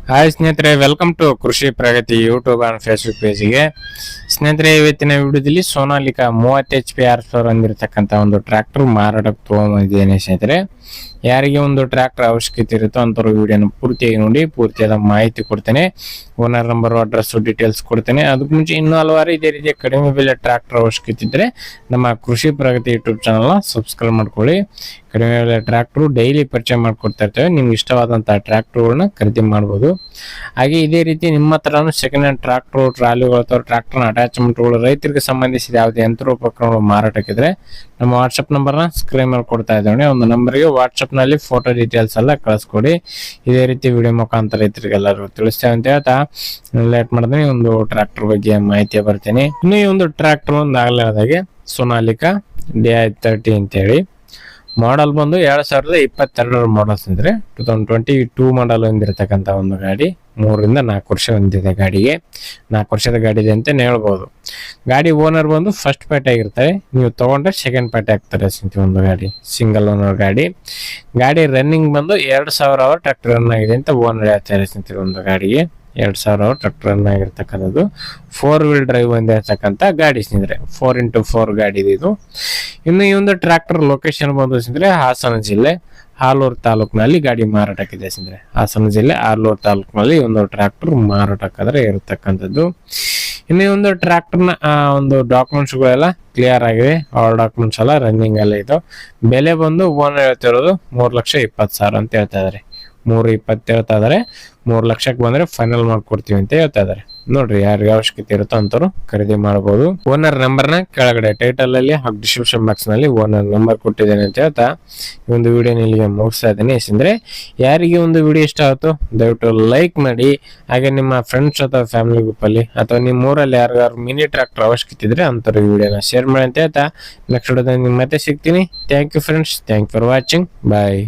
Hi ಸ್ನೇಹಿತರೆ, welcome to ಕೃಷಿ ಪ್ರಗತಿ YouTube and Facebook ಪೇಜ್ಗೆ. ಸ್ನೇಹಿತರೆ, ಇವತ್ತಿನ ವಿಡಿಯೋದಲ್ಲಿ ಸೋನಾಲಿಕಾ 30 HP R4 ಹೊಂದಿರತಕ್ಕಂಥ ಒಂದು ಟ್ರ್ಯಾಕ್ಟರ್ ಮಾರಾಟಕ್ಕೆ ತಗೊಂಡಿದ್ದೇನೆ. ಸ್ನೇಹಿತರೆ, ಯಾರಿಗೆ ಒಂದು ಟ್ರ್ಯಾಕ್ಟರ್ ಅವಶ್ಯಕತೆ ಇರುತ್ತೋ ಅಂಥವ್ರು ವಿಡಿಯೋನ ಪೂರ್ತಿಯಾಗಿ ನೋಡಿ, ಪೂರ್ತಿಯಾದ ಮಾಹಿತಿ ಕೊಡ್ತೇನೆ. ಓನರ್ ನಂಬರ್, ಅಡ್ರೆಸ್, ಡೀಟೇಲ್ಸ್ ಕೊಡ್ತೇನೆ. ಅದಕ್ಕೆ ಮುಂಚೆ ಇನ್ನೂ ಹಲವಾರು ಇದೇ ರೀತಿಯ ಕಡಿಮೆ ಬೆಲೆ ಟ್ರ್ಯಾಕ್ಟರ್ ಅವಶ್ಯಕತೆ ಇದ್ದರೆ ನಮ್ಮ ಕೃಷಿ ಪ್ರಗತಿ ಯೂಟ್ಯೂಬ್ ಚಾನಲ್ನ ಸಬ್ಸ್ಕ್ರೈಬ್ ಮಾಡ್ಕೊಳ್ಳಿ. ಕಡಿಮೆ ಬೆಲೆ ಟ್ರ್ಯಾಕ್ಟರ್ ಡೈಲಿ ಪರಿಚಯ ಮಾಡ್ಕೊಡ್ತಾ ಇರ್ತೇವೆ. ನಿಮ್ಗೆ ಇಷ್ಟವಾದಂತಹ ಟ್ರ್ಯಾಕ್ಟರ್ಗಳನ್ನ ಖರೀದಿ ಮಾಡ್ಬೋದು. ಹಾಗೆ ಇದೇ ರೀತಿ ನಿಮ್ಮ ಹತ್ರನೂ ಸೆಕೆಂಡ್ ಹ್ಯಾಂಡ್ ಟ್ರ್ಯಾಕ್ಟರ್, ಟ್ರಾಲಿಗಳು ಅಥವಾ ಟ್ರ್ಯಾಕ್ಟರ್ನ ಅಟ್ಯಾಚ್ಮೆಂಟ್ಗಳು, ರೈತರಿಗೆ ಸಂಬಂಧಿಸಿದ ಯಾವುದೇ ಯಂತ್ರೋಪಕರಣಗಳು ಮಾರಾಟಕ್ಕಿದ್ರೆ ನಮ್ಮ ವಾಟ್ಸಪ್ ನಂಬರ್ನ ಸ್ಕ್ರೀನ್ ಮೇಲೆ ಕೊಡ್ತಾ ಇದ್ದೇವೆ. ಒಂದು ನಂಬರ್ಗೆ ವಾಟ್ಸಪ್ನಲ್ಲಿ ಫೋಟೋ ಡೀಟೇಲ್ಸ್ ಎಲ್ಲ ಕಳಿಸ್ಕೊಡಿ. ಇದೇ ರೀತಿ ವಿಡಿಯೋ ಮುಖಾಂತರ ರೈತರಿಗೆಲ್ಲರೂ ತಿಳಿಸ್ತೇವೆ ಅಂತ ಹೇಳ್ತಾ ಲೇಟ್ ಮಾಡಿದ್ರೆ ಒಂದು ಟ್ರ್ಯಾಕ್ಟರ್ ಬಗ್ಗೆ ಮಾಹಿತಿ ಬರ್ತೀನಿ. ಇನ್ನು ಈ ಒಂದು ಟ್ರ್ಯಾಕ್ಟರ್ ಒಂದು ಆಗಲಾದಾಗೆ ಸೋನಾಲಿಕಾ DI30 ಅಂತೇಳಿ ಮಾಡಲ್ ಬಂದು 2022 ಮಾಡಲ್ಸ್ ಅಂದ್ರೆ 2022 ಮಾಡಲ್ ಹೊಂದಿರತಕ್ಕಂಥ ಒಂದು ಗಾಡಿ. 3 ರಿಂದ 4 ವರ್ಷ ಹೊಂದಿದೆ ಗಾಡಿಗೆ. 4 ವರ್ಷದ ಗಾಡಿ ಇದೆ ಅಂತ ಹೇಳ್ಬೋದು. ಗಾಡಿ ಓನರ್ ಬಂದು ಫಸ್ಟ್ ಪಾರ್ಟಿ ಆಗಿರ್ತಾರೆ, ನೀವು ತಗೊಂಡ್ರೆ ಸೆಕೆಂಡ್ ಪಾರ್ಟಿ ಆಗ್ತಾರೆ. ಒಂದು ಗಾಡಿ ಸಿಂಗಲ್ ಓನರ್ ಗಾಡಿ. ಗಾಡಿ ರನ್ನಿಂಗ್ ಬಂದು 2000 ಅವರ್ ಟ್ರ್ಯಾಕ್ಟರ್ ರನ್ ಆಗಿದೆ ಅಂತ ಓನರ್ ಹೇಳ್ತಾರೆ. ಒಂದು ಗಾಡಿಗೆ 2000 ಅವರ್ ಟ್ರ್ಯಾಕ್ಟರ್ ರನ್ ಆಗಿರ್ತಕ್ಕಂಥದ್ದು 4 ವೀಲ್ ಡ್ರೈವ್ ಹೊಂದಿರತಕ್ಕಂಥ ಗಾಡಿ ಸ್ನೇಹಿತರೆ. 4x4 ಗಾಡಿ ಇದು. ಇನ್ನು ಈ ಒಂದು ಟ್ರ್ಯಾಕ್ಟರ್ ಲೊಕೇಶನ್ ಬಂದು ಸ್ನೇಹಿತರೆ ಹಾಸನ ಜಿಲ್ಲೆ ಆಲೂರು ತಾಲೂಕಿನಲ್ಲಿ ಗಾಡಿ ಮಾರಾಟಕ್ಕಿದೆ ಸ್ನೇಹಿತರೆ. ಹಾಸನ ಜಿಲ್ಲೆ ಆಲೂರು ತಾಲೂಕಿನಲ್ಲಿ ಒಂದು ಟ್ರ್ಯಾಕ್ಟರ್ ಮಾರಾಟಕ್ಕಾದ್ರೆ ಇರತಕ್ಕಂಥದ್ದು. ಇನ್ನು ಈ ಒಂದು ಟ್ರ್ಯಾಕ್ಟರ್ನ ಒಂದು ಡಾಕ್ಯುಮೆಂಟ್ಸ್ಗಳೆಲ್ಲ ಕ್ಲಿಯರ್ ಆಗಿದೆ. ಆಲ್ ಡಾಕ್ಯುಮೆಂಟ್ಸ್ ಎಲ್ಲ ರನ್ನಿಂಗ್ ಎಲ್ಲ ಇದು. ಬೆಲೆ ಬಂದು ಓನರ್ ಹೇಳ್ತಿರೋದು 3,20,000 ಅಂತ ಹೇಳ್ತಾ ಇದಾರೆ. 3,20,000 ಹೇಳ್ತಾ ಇದಾರೆ. 3 ಲಕ್ಷಕ್ಕೆ ಬಂದ್ರೆ ಫೈನಲ್ ಮಾಡ್ಕೊಡ್ತೀವಿ ಅಂತ ಹೇಳ್ತಾ ಇದಾರೆ. ನೋಡ್ರಿ, ಯಾರಿಗೆ ಅವಶ್ಯಕತೆ ಇರುತ್ತೋ ಅಂತವ್ರು ಖರೀದಿ ಮಾಡಬಹುದು. ಓನರ್ ನಂಬರ್ನ ಕೆಳಗಡೆ ಟೈಟಲ್ ಅಲ್ಲಿ ಹಾಗೂ ಡಿಸ್ಕ್ರಿಪ್ಷನ್ ಬಾಕ್ಸ್ ನಲ್ಲಿ ಓನರ್ ನಂಬರ್ ಕೊಟ್ಟಿದ್ದೇನೆ ಅಂತ ಹೇಳ್ತಾ ಈ ಒಂದು ವಿಡಿಯೋನ ಇಲ್ಲಿಗೆ ಮುಗಿಸ್ತಾ ಇದ್ದೀನಿ. ಯಾಕಂದ್ರೆ ಯಾರಿಗೆ ಒಂದು ವಿಡಿಯೋ ಇಷ್ಟ ಆಯ್ತು ದಯವಿಟ್ಟು ಲೈಕ್ ಮಾಡಿ. ಹಾಗೆ ನಿಮ್ಮ ಫ್ರೆಂಡ್ಸ್ ಅಥವಾ ಫ್ಯಾಮಿಲಿ ಗ್ರೂಪ್ ಅಲ್ಲಿ ಅಥವಾ ನಿಮ್ಮ ಊರಲ್ಲಿ ಯಾರಿಗಾರು ಮಿನಿ ಟ್ರ್ಯಾಕ್ಟರ್ ಅವಶ್ಯಕತೆ ಇದ್ರೆ ಅಂಥವ್ರಿಗೆ ವಿಡಿಯೋನ ಶೇರ್ ಮಾಡಿ ಅಂತ ಹೇಳ್ತಾ ನೆಕ್ಸ್ಟ್ ವಿಡಿಯೋದಲ್ಲಿ ಮತ್ತೆ ಸಿಗ್ತೀನಿ. Thank you friends, thank you for watching. Bye.